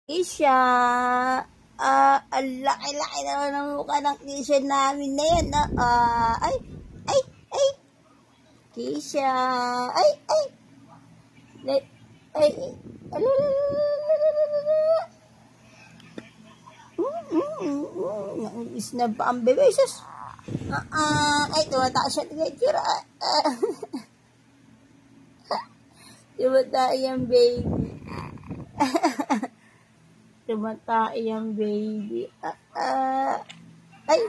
Isha, ang laki-laki naman ng mukha ng Kisha namin na yan. Ay, ay, ay, Kisha, ay, ay, ay, ay, nangis na ba ang bebe, sus? Ay, tumataas siya, tigay-tira. Tumataas yung baby. Tumatay ang baby. Ay.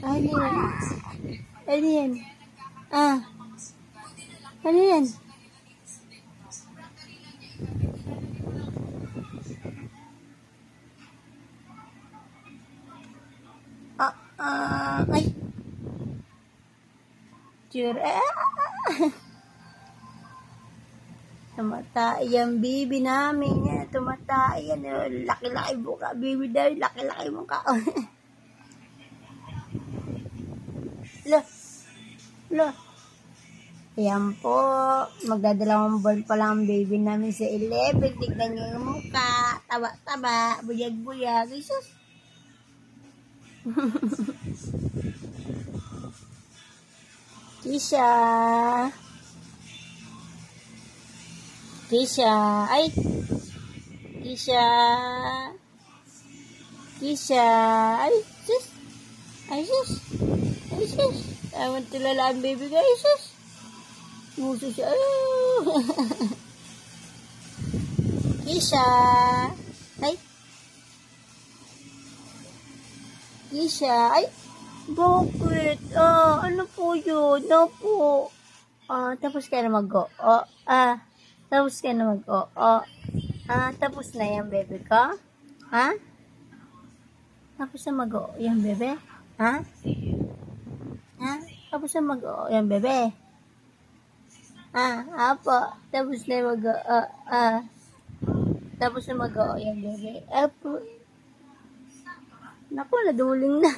Ano yan? Ano yan? Ano yan? Ay. Tumatay ang baby namin yan. Tumatay yan. Laki-laki buka. Baby daw, laki-laki mukha. Lo. Ayan po. Magdadalawang buwan pa lang ang baby namin sa 11. Tignan niyo yung mukha. Taba-taba. Buyag-buyag. Isus. Kisha. Kisha. Ay. Kisha. Kisha. Ay. Sus. Ay, sus. Ay, sus. Ewan tulala ang baby ko. Ay, sus. Muso siya. Kisha. Ay. Kisha. Ay. Bakit? Ano po yun? No po. Tapos ka na mag-go. Tapos ka na mag-go. Tapos na yan, bebe ko? Ha? Tapos na mag-go yan, bebe? Ha? Tapos na mag-go yan, bebe? Apo. Tapos na mag-go. Tapos na mag-go yan, bebe? Apo. Naku, naduling na.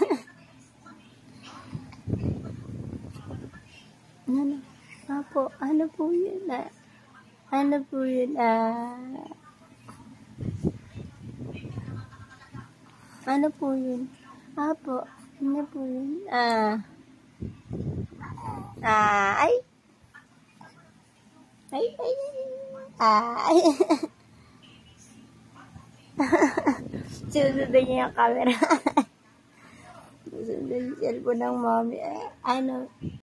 Ano po yun? Ano po yun? Ano po yun? Apo, ano po yun? Ay. Ay. Susundan niya yung camera. Susundan yung cellphone ng mommy. Ano?